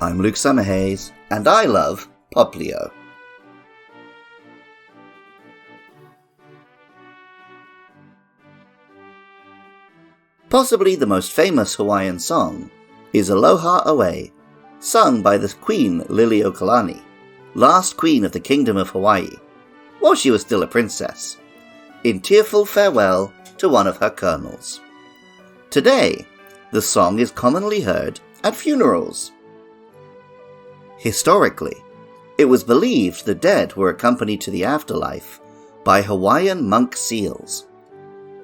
I'm Luke Summerhays, and I love Popplio. Possibly the most famous Hawaiian song is Aloha Away, sung by the Queen Liliuokalani, last queen of the Kingdom of Hawaii, while she was still a princess, in tearful farewell to one of her colonels. Today, the song is commonly heard at funerals. Historically, it was believed the dead were accompanied to the afterlife by Hawaiian monk seals.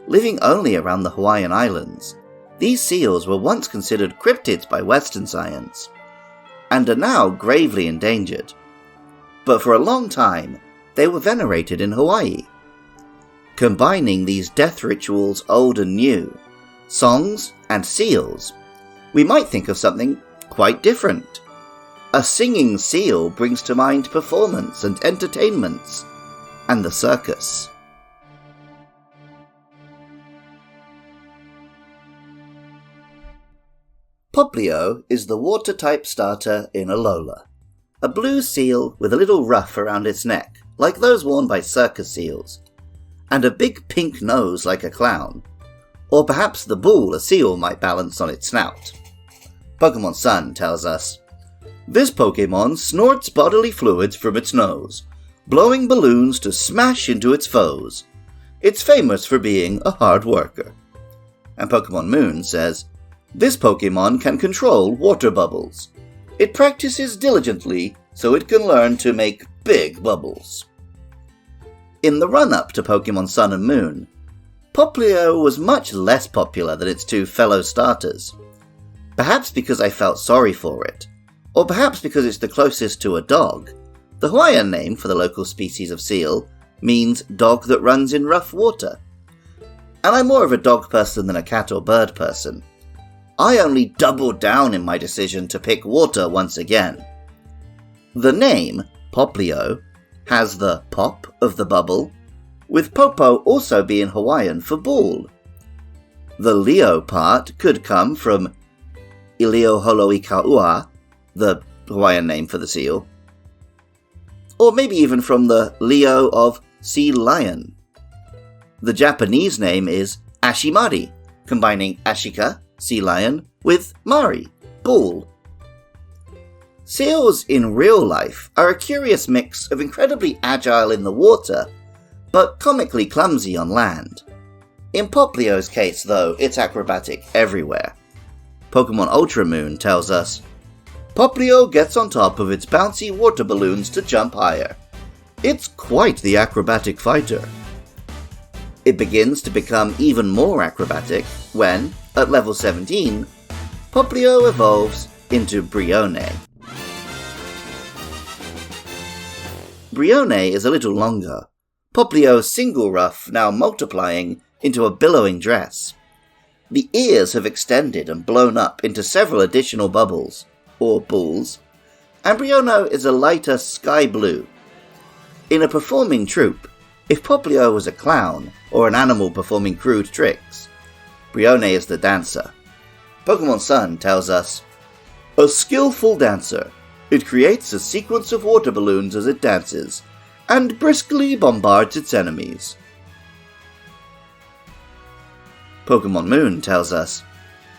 Living only around the Hawaiian Islands, these seals were once considered cryptids by Western science, and are now gravely endangered. But for a long time, they were venerated in Hawaii. Combining these death rituals old and new, songs and seals, we might think of something quite different. A singing seal brings to mind performance and entertainments, and the circus. Popplio is the water-type starter in Alola, a blue seal with a little ruff around its neck, like those worn by circus seals, and a big pink nose like a clown, or perhaps the ball a seal might balance on its snout. Pokemon Sun tells us, "This Pokemon snorts bodily fluids from its nose, blowing balloons to smash into its foes. It's famous for being a hard worker." And Pokemon Moon says, "This Pokemon can control water bubbles. It practices diligently so it can learn to make big bubbles." In the run-up to Pokemon Sun and Moon, Popplio was much less popular than its two fellow starters. Perhaps because I felt sorry for it, or perhaps because it's the closest to a dog. The Hawaiian name for the local species of seal means dog that runs in rough water. And I'm more of a dog person than a cat or bird person. I only doubled down in my decision to pick water once again. The name, Popplio, has the pop of the bubble, with popo also being Hawaiian for ball. The Leo part could come from Ilioholoikaua, the Hawaiian name for the seal, or maybe even from the Leo of sea lion. The Japanese name is Ashimari, combining Ashika, sea lion, with Mari, bull. Seals in real life are a curious mix of incredibly agile in the water, but comically clumsy on land. In Popplio's case, though, it's acrobatic everywhere. Pokemon Ultra Moon tells us, "Popplio gets on top of its bouncy water balloons to jump higher. It's quite the acrobatic fighter." It begins to become even more acrobatic when, at level 17, Popplio evolves into Brionne. Brionne is a little longer, Popplio's single ruff now multiplying into a billowing dress. The ears have extended and blown up into several additional bubbles, or balls, and Brionne is a lighter sky blue. In a performing troupe, if Popplio was a clown or an animal performing crude tricks, Brionne is the dancer. Pokemon Sun tells us, "A skillful dancer. It creates a sequence of water balloons as it dances, and briskly bombards its enemies." Pokemon Moon tells us,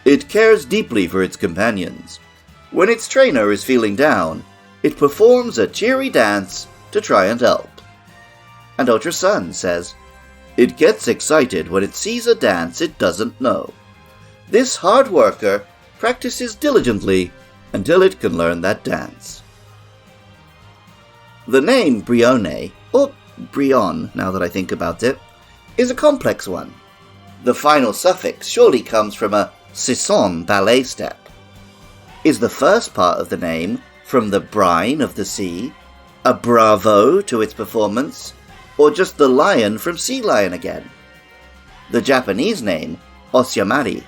"It cares deeply for its companions. When its trainer is feeling down, it performs a cheery dance to try and help." And Ultra Sun says, "It gets excited when it sees a dance it doesn't know. This hard worker practices diligently until it can learn that dance." The name Brionne, or Brionne now that I think about it, is a complex one. The final suffix surely comes from a sisson ballet step. Is the first part of the name from the brine of the sea, a bravo to its performance, or just the lion from Sea Lion again? The Japanese name, Oshamari,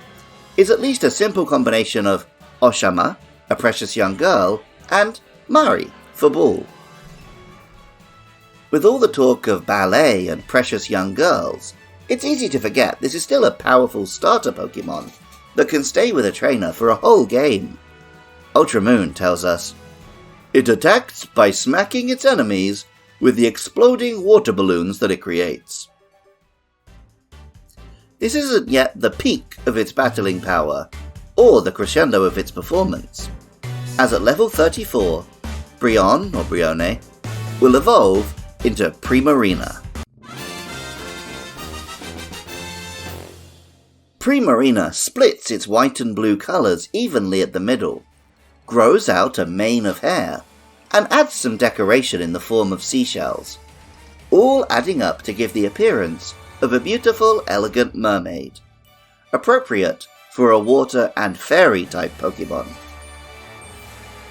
is at least a simple combination of Oshama, a precious young girl, and Mari, for ball. With all the talk of ballet and precious young girls, it's easy to forget this is still a powerful starter Pokemon that can stay with a trainer for a whole game. Ultra Moon tells us, "It attacks by smacking its enemies with the exploding water balloons that it creates." This isn't yet the peak of its battling power, or the crescendo of its performance, as at level 34, Brionne, or Brionne, will evolve into Primarina. Primarina splits its white and blue colours evenly at the middle, grows out a mane of hair, and adds some decoration in the form of seashells, all adding up to give the appearance of a beautiful, elegant mermaid, appropriate for a water and fairy type Pokemon.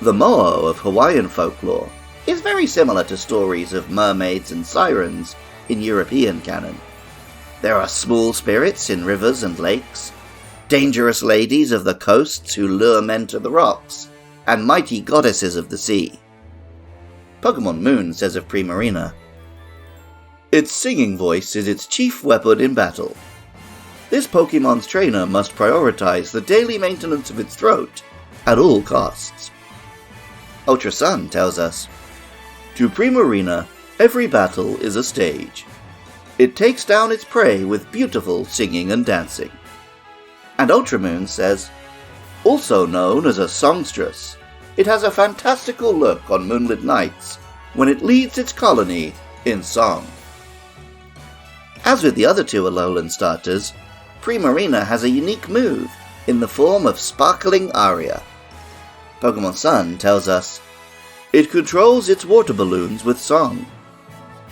The moa of Hawaiian folklore is very similar to stories of mermaids and sirens in European canon. There are small spirits in rivers and lakes, dangerous ladies of the coasts who lure men to the rocks, and mighty goddesses of the sea. Pokemon Moon says of Primarina, "Its singing voice is its chief weapon in battle. This Pokemon's trainer must prioritize the daily maintenance of its throat at all costs." Ultra Sun tells us, "To Primarina, every battle is a stage. It takes down its prey with beautiful singing and dancing." And Ultra Moon says, "Also known as a songstress, it has a fantastical look on moonlit nights when it leads its colony in song." As with the other two Alolan starters, Primarina has a unique move in the form of Sparkling Aria. Pokemon Sun tells us, "It controls its water balloons with song.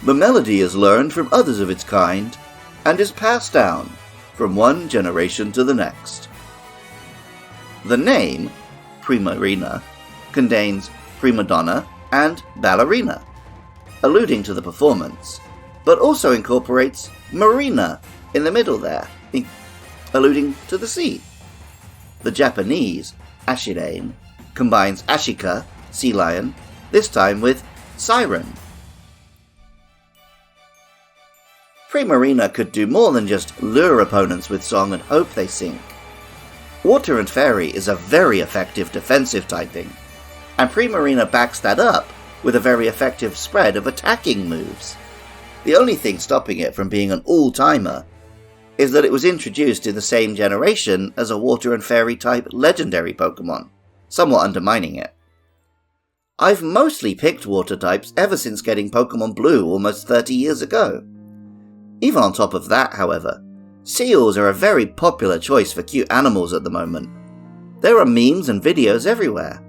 The melody is learned from others of its kind and is passed down from one generation to the next." The name, Primarina, contains prima donna and ballerina, alluding to the performance, but also incorporates marina in the middle there, alluding to the sea. The Japanese, Ashirane, combines Ashika, sea lion, this time with siren. Primarina could do more than just lure opponents with song and hope they sink. Water and Fairy is a very effective defensive typing, and Primarina backs that up with a very effective spread of attacking moves. The only thing stopping it from being an all-timer is that it was introduced in the same generation as a Water and Fairy type legendary Pokemon, somewhat undermining it. I've mostly picked water types ever since getting Pokemon Blue almost 30 years ago. Even on top of that, however, seals are a very popular choice for cute animals at the moment. There are memes and videos everywhere,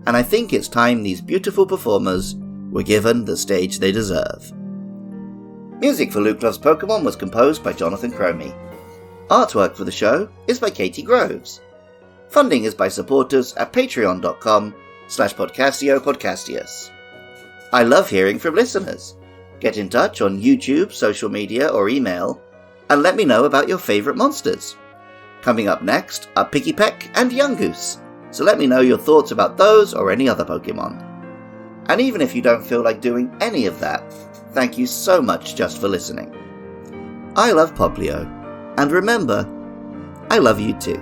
and I think it's time these beautiful performers were given the stage they deserve. Music for Luke Loves Pokemon was composed by Jonathan Cromie. Artwork for the show is by Katie Groves. Funding is by supporters at patreon.com/podcastio-podcastius. I love hearing from listeners. Get in touch on YouTube, social media, or email, and let me know about your favourite monsters. Coming up next are Pikipek and Yungoos, so let me know your thoughts about those or any other Pokemon. And even if you don't feel like doing any of that, thank you so much just for listening. I love Popplio, and remember, I love you too.